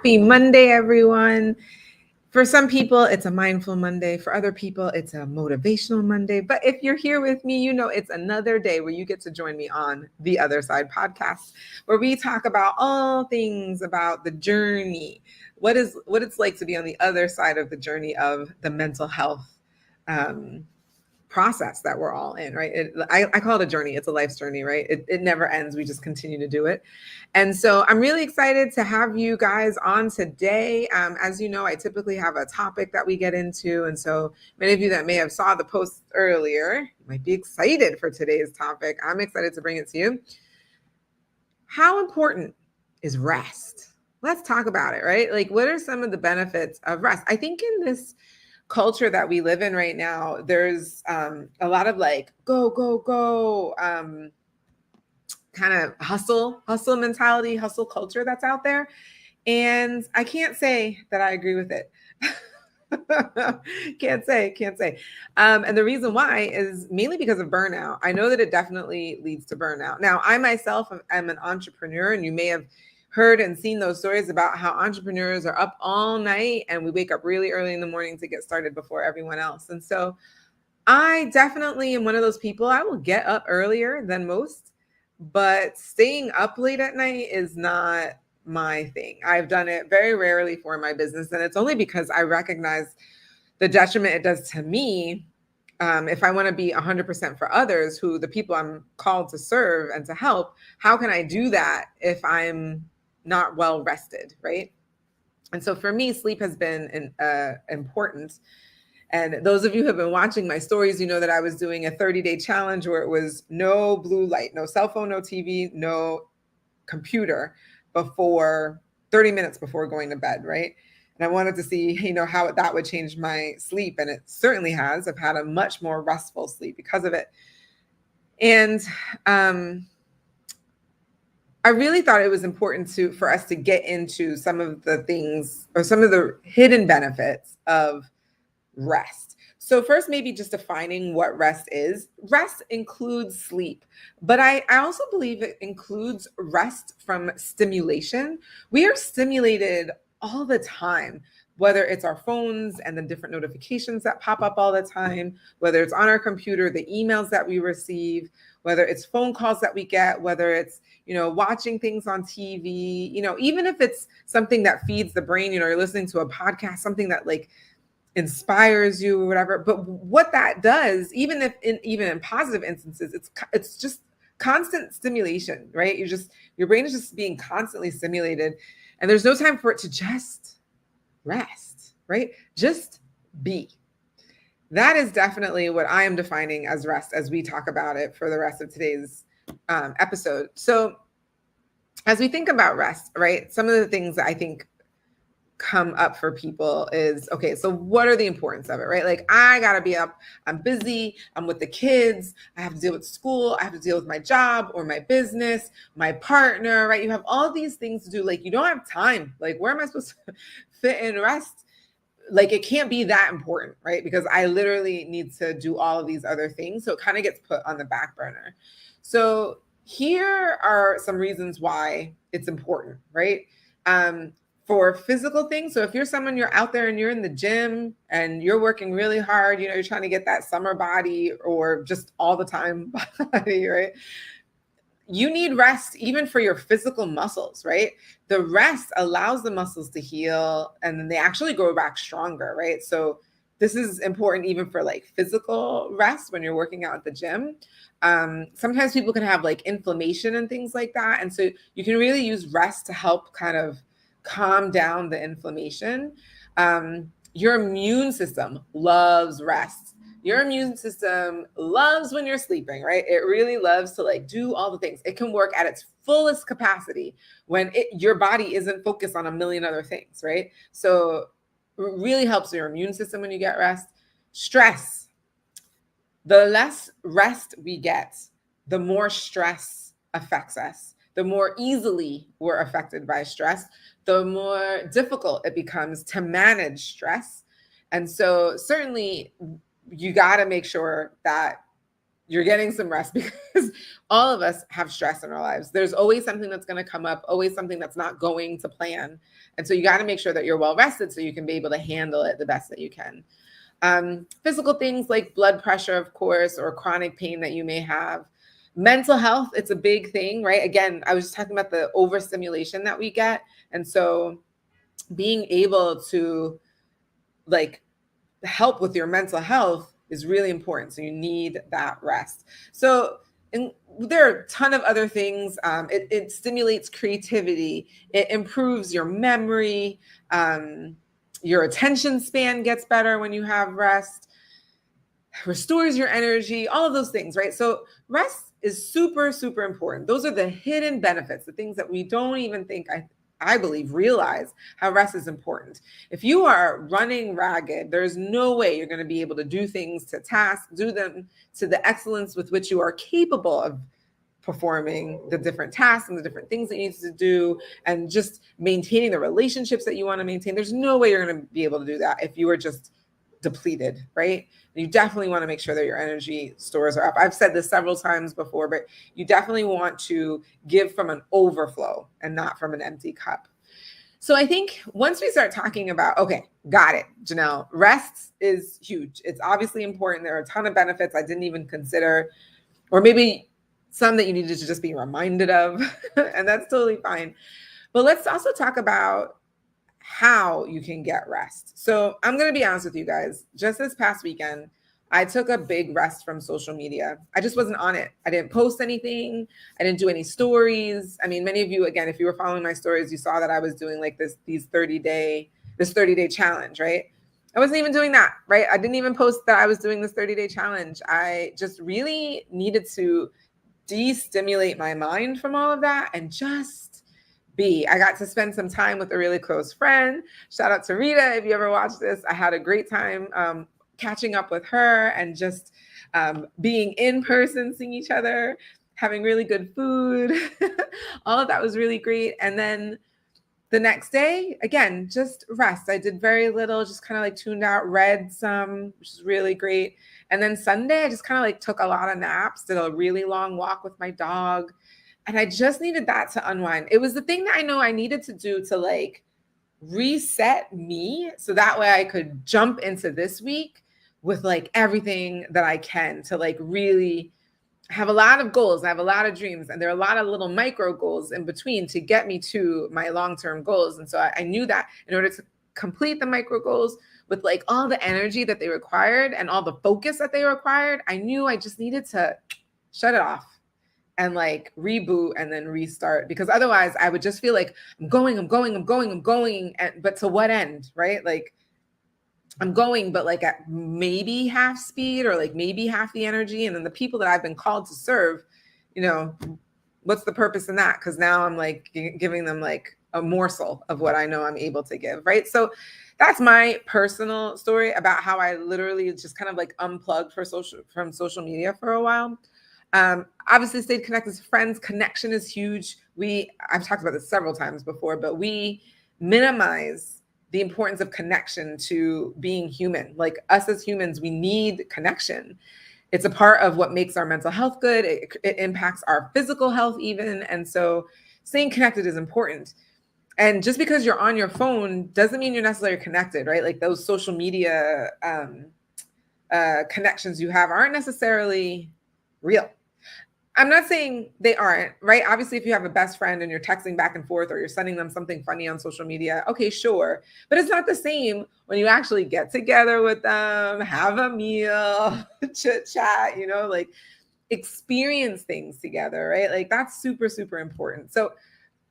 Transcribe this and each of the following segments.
Happy Monday, everyone. For some people, it's a mindful Monday. For other people, it's a motivational Monday. But if you're here with me, you know it's another day where you get to join me on the Other Side podcast, where we talk about all things about the journey, what it's like to be on the other side of the journey of the mental health process that we're all in, right? I call it a journey. It's a life's journey, right? It never ends. We just continue to do it. And so I'm really excited to have you guys on today. As you know, I typically have a topic that we get into. And so many of you that may have saw the post earlier might be excited for today's topic. I'm excited to bring it to you. How important is rest? Let's talk about it, right? Like, what are some of the benefits of rest? I think in this culture that we live in right now, there's a lot of like go kind of hustle mentality, hustle culture that's out there, and I can't say that I agree with it. can't say. And the reason why is mainly because of burnout. I know that it definitely leads to burnout. Now, I myself am an entrepreneur, and you may have heard and seen those stories about how entrepreneurs are up all night and we wake up really early in the morning to get started before everyone else. And so I definitely am one of those people. I will get up earlier than most, but staying up late at night is not my thing. I've done it very rarely for my business, and it's only because I recognize the detriment it does to me. If I want to be 100% for others, who the people I'm called to serve and to help, how can I do that if I'm not well rested, right? And so for me, sleep has been important. And those of you who have been watching my stories, you know that I was doing a 30-day challenge where it was no blue light, no cell phone, no TV, no computer before 30 minutes before going to bed, right? And I wanted to see, how that would change my sleep. And it certainly has. I've had a much more restful sleep because of it. And I really thought it was important for us to get into some of the things or some of the hidden benefits of rest. So first, maybe just defining what rest is. Rest includes sleep, but I also believe it includes rest from stimulation. We are stimulated all the time, whether it's our phones and the different notifications that pop up all the time, whether it's on our computer, the emails that we receive, whether it's phone calls that we get, whether it's, watching things on TV, even if it's something that feeds the brain, you're listening to a podcast, something that like inspires you or whatever. But what that does, even in positive instances, it's just constant stimulation, right? Your brain is just being constantly stimulated, and there's no time for it to just rest, right? Just be. That is definitely what I am defining as rest as we talk about it for the rest of today's episode. So as we think about rest, right, some of the things that I think come up for people is, okay, so what are the importance of it, right? Like, I gotta be up, I'm busy, I'm with the kids, I have to deal with school, I have to deal with my job or my business, my partner, right? You have all these things to do. Like, you don't have time. Like, where am I supposed to fit in rest? Like, it can't be that important, right? Because I literally need to do all of these other things. So it kind of gets put on the back burner. So here are some reasons why it's important, right? For physical things. So if you're someone, you're out there and you're in the gym and you're working really hard, you're trying to get that summer body or just all the time body, right? You need rest even for your physical muscles, right? The rest allows the muscles to heal and then they actually grow back stronger, right? So this is important even for like physical rest when you're working out at the gym. Sometimes people can have like inflammation and things like that. And so you can really use rest to help kind of calm down the inflammation. Your immune system loves rest. Your immune system loves when you're sleeping, right? It really loves to like do all the things. It can work at its fullest capacity when your body isn't focused on a million other things, right? So it really helps your immune system when you get rest. Stress. The less rest we get, the more stress affects us. The more easily we're affected by stress, the more difficult it becomes to manage stress. And so certainly you got to make sure that you're getting some rest, because all of us have stress in our lives. There's always something that's going to come up, always something that's not going to plan. And so you got to make sure that you're well rested so you can be able to handle it the best that you can. Physical things like blood pressure, of course, or chronic pain that you may have. Mental health, it's a big thing, right? Again, I was just talking about the overstimulation that we get. And so being able to like help with your mental health is really important. So you need that rest. So there are a ton of other things. It stimulates creativity. It improves your memory. Your attention span gets better when you have rest. Restores your energy, all of those things, right? So rest is super, super important. Those are the hidden benefits, the things that we don't even think, I believe, realize how rest is important. If you are running ragged, there's no way you're going to be able to do things to task, do them to the excellence with which you are capable of performing the different tasks and the different things that you need to do, and just maintaining the relationships that you want to maintain. There's no way you're going to be able to do that if you are just depleted, right? You definitely want to make sure that your energy stores are up. I've said this several times before, but you definitely want to give from an overflow and not from an empty cup. So I think once we start talking about, okay, got it, Janelle, rest is huge. It's obviously important. There are a ton of benefits I didn't even consider, or maybe some that you needed to just be reminded of, and that's totally fine. But let's also talk about how you can get rest. So I'm going to be honest with you guys. Just this past weekend, I took a big rest from social media. I just wasn't on it. I didn't post anything. I didn't do any stories. I mean, many of you, again, if you were following my stories, you saw that I was doing like this 30-day challenge, right? I wasn't even doing that, right? I didn't even post that I was doing this 30-day challenge. I just really needed to de-stimulate my mind from all of that and just I got to spend some time with a really close friend. Shout out to Rita. If you ever watched this, I had a great time catching up with her and just being in person, seeing each other, having really good food. All of that was really great. And then the next day, again, just rest. I did very little, just kind of like tuned out, read some, which is really great. And then Sunday, I just kind of like took a lot of naps, did a really long walk with my dog. And I just needed that to unwind. It was the thing that I know I needed to do to like reset me, so that way I could jump into this week with like everything that I can to like really have a lot of goals. I have a lot of dreams, and there are a lot of little micro goals in between to get me to my long-term goals. And so I knew that in order to complete the micro goals with like all the energy that they required and all the focus that they required, I knew I just needed to shut it off and like reboot and then restart, because otherwise I would just feel like I'm going, but to what end, right? Like I'm going, but like at maybe half speed or like maybe half the energy. And then the people that I've been called to serve, you know, what's the purpose in that? Because now I'm like giving them like a morsel of what I know I'm able to give, right? So that's my personal story about how I literally just kind of like unplugged from social media for a while. Obviously stayed connected to friends. Connection is huge. I've talked about this several times before, but we minimize the importance of connection to being human. Like us as humans, we need connection. It's a part of what makes our mental health good. It impacts our physical health even. And so staying connected is important. And just because you're on your phone doesn't mean you're necessarily connected, right? Like those social media connections you have aren't necessarily real. I'm not saying they aren't, right? Obviously, if you have a best friend and you're texting back and forth or you're sending them something funny on social media, okay, sure. But it's not the same when you actually get together with them, have a meal, chit chat, like experience things together, right? Like that's super, super important. So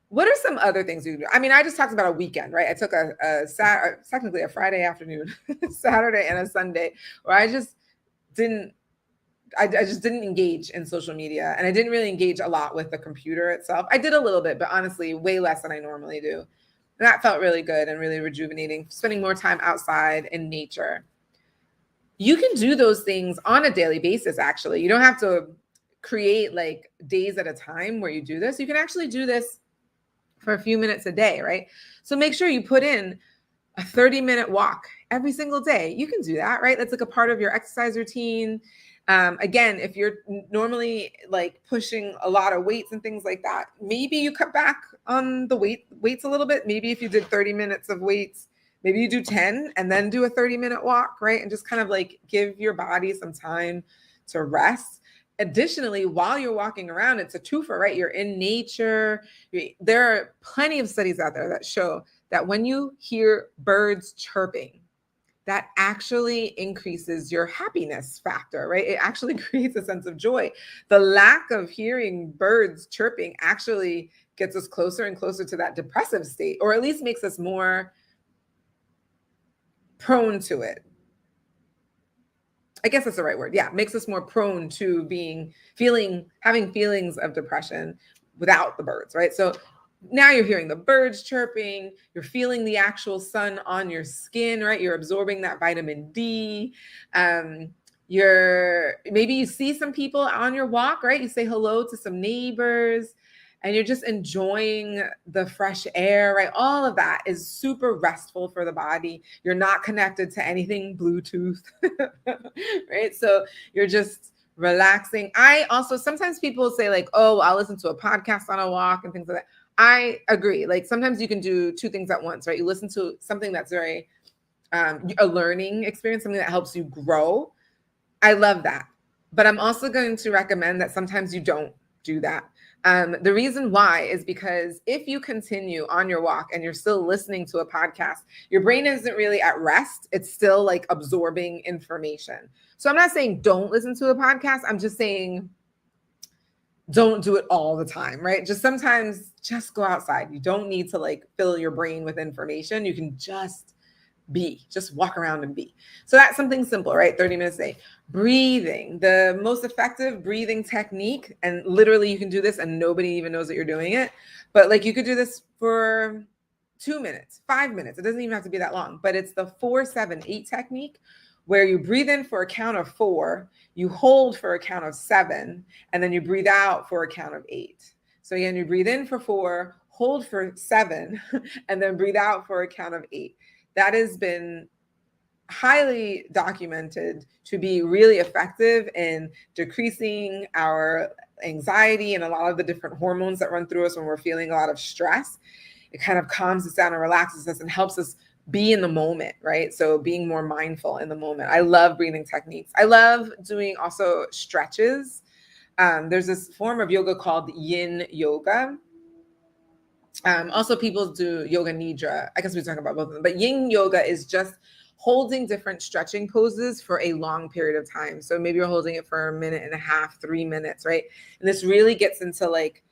what are some other things you do? I mean, I just talked about a weekend, right? I took technically a Friday afternoon, Saturday and a Sunday where I just didn't engage in social media, and I didn't really engage a lot with the computer itself. I did a little bit, but honestly, way less than I normally do. And that felt really good and really rejuvenating, spending more time outside in nature. You can do those things on a daily basis, actually. You don't have to create like days at a time where you do this. You can actually do this for a few minutes a day, right? So make sure you put in a 30-minute walk every single day. You can do that, right? That's like a part of your exercise routine. Again, if you're normally like pushing a lot of weights and things like that, maybe you cut back on the weights a little bit. Maybe if you did 30 minutes of weights, maybe you do 10 and then do a 30-minute walk, right? And just kind of like give your body some time to rest. Additionally, while you're walking around, it's a twofer, right? You're in nature. There are plenty of studies out there that show that when you hear birds chirping, that actually increases your happiness factor, right? It actually creates a sense of joy. The lack of hearing birds chirping actually gets us closer and closer to that depressive state, or at least makes us more prone to it. I guess that's the right word. Yeah, makes us more prone to having feelings of depression without the birds, right? So now you're hearing the birds chirping, you're feeling the actual sun on your skin, right? You're absorbing that vitamin D. Maybe you see some people on your walk, right? You say hello to some neighbors and you're just enjoying the fresh air, right? All of that is super restful for the body. You're not connected to anything Bluetooth, right? So you're just relaxing. Sometimes people say like, oh, I'll listen to a podcast on a walk and things like that. I agree. Like sometimes you can do two things at once, right? You listen to something that's very a learning experience, something that helps you grow. I love that. But I'm also going to recommend that sometimes you don't do that. The reason why is because if you continue on your walk and you're still listening to a podcast, your brain isn't really at rest. It's still like absorbing information. So I'm not saying don't listen to a podcast. I'm just saying don't do it all the time, right? Just sometimes just go outside. You don't need to like fill your brain with information. You can just walk around and be. So that's something simple, right? 30 minutes a day. Breathing, the most effective breathing technique. And literally you can do this and nobody even knows that you're doing it. But like you could do this for 2 minutes, 5 minutes. It doesn't even have to be that long, but it's the 4-7-8 technique where you breathe in for a count of 4, you hold for a count of 7, and then you breathe out for a count of 8. So again, you breathe in for 4, hold for 7, and then breathe out for a count of 8. That has been highly documented to be really effective in decreasing our anxiety and a lot of the different hormones that run through us when we're feeling a lot of stress. It kind of calms us down and relaxes us and helps us be in the moment, right? So being more mindful in the moment. I love breathing techniques. I love doing also stretches. There's this form of yoga called yin yoga. Also, people do yoga nidra. I guess we're talking about both of them, but yin yoga is just holding different stretching poses for a long period of time. So maybe you're holding it for 1.5 minutes, 3 minutes, right? And this really gets into like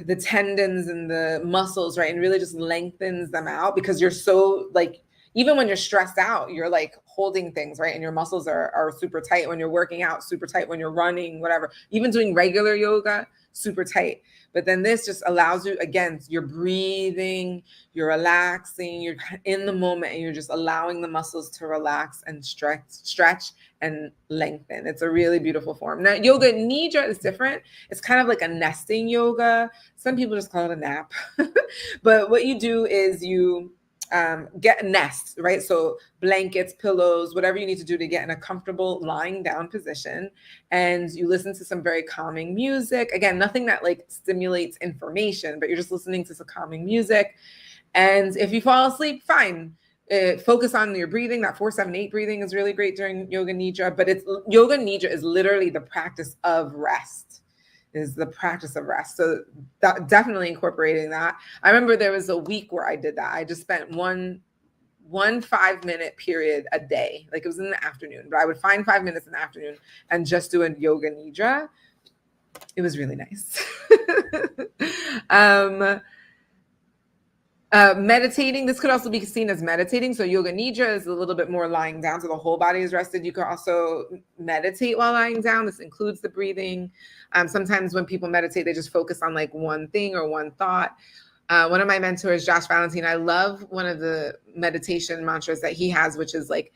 the tendons and the muscles, right? And really just lengthens them out because you're so like, even when you're stressed out, you're like holding things, right? And your muscles are super tight when you're working out, super tight when you're running, whatever. Even doing regular yoga, super tight. But then this just allows you, again, you're breathing, you're relaxing, you're in the moment, and you're just allowing the muscles to relax and stretch and lengthen. It's a really beautiful form. Now, yoga nidra is different. It's kind of like a nesting yoga. Some people just call it a nap. But what you do is you get a nest, right? So blankets, pillows, whatever you need to do to get in a comfortable lying down position. And you listen to some very calming music. Again, nothing that like stimulates information, but you're just listening to some calming music. And if you fall asleep, fine. Focus on your breathing. That 4-7-8 breathing is really great during yoga nidra, but yoga nidra is literally the practice of rest. Is the practice of rest. So definitely incorporating that. I remember there was a week where I did that. I just spent one 5-minute period a day. Like it was in the afternoon, but I would find 5 minutes in the afternoon and just do a yoga nidra. It was really nice. Meditating, this could also be seen as meditating. So yoga nidra is a little bit more lying down, so the whole body is rested. You can also meditate while lying down. This includes the breathing. Sometimes when people meditate, they just focus on like one thing or one thought. One of my mentors, Josh Valentine, I love one of the meditation mantras that he has, which is like,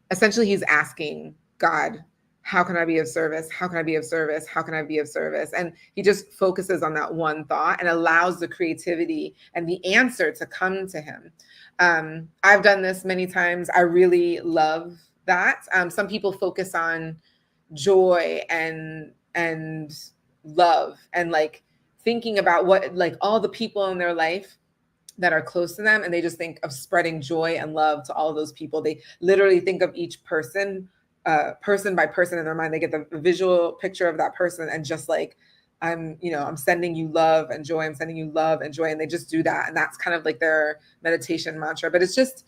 essentially he's asking God, how can I be of service? How can I be of service? How can I be of service? And he just focuses on that one thought and allows the creativity and the answer to come to him. I've done this many times. I really love that. Some people focus on joy and love, and like thinking about what, like all the people in their life that are close to them, and they just think of spreading joy and love to all of those people. They literally think of each person, person by person in their mind. They get the visual picture of that person, and just like, I'm sending you love and joy. I'm sending you love and joy. And they just do that. And that's kind of like their meditation mantra. But it's just,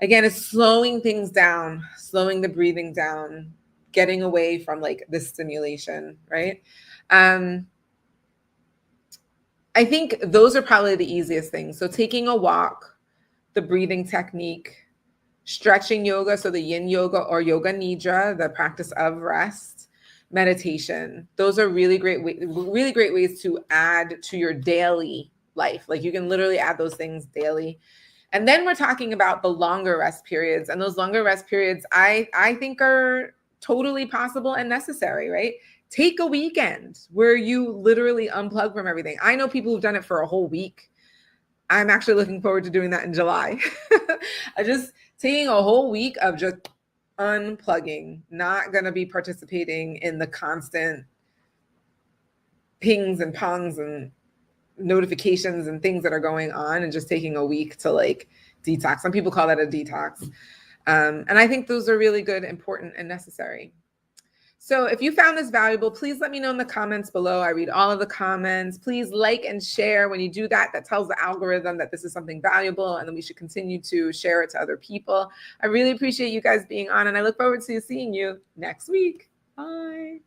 again, it's slowing things down, slowing the breathing down, getting away from like this stimulation, right? I think those are probably the easiest things. So taking a walk, the breathing technique, stretching yoga, so the yin yoga or yoga nidra, the practice of rest, meditation. Those are really great ways to add to your daily life. Like you can literally add those things daily. And then we're talking about the longer rest periods. And those longer rest periods, I think are totally possible and necessary, right? Take a weekend where you literally unplug from everything. I know people who've done it for a whole week. I'm actually looking forward to doing that in July. Just taking a whole week of just unplugging, not going to be participating in the constant pings and pongs and notifications and things that are going on, and just taking a week to like detox. Some people call that a detox. And I think those are really good, important, and necessary. So if you found this valuable, please let me know in the comments below. I read all of the comments. Please like and share. When you do that, that tells the algorithm that this is something valuable, and then we should continue to share it to other people. I really appreciate you guys being on, and I look forward to seeing you next week. Bye.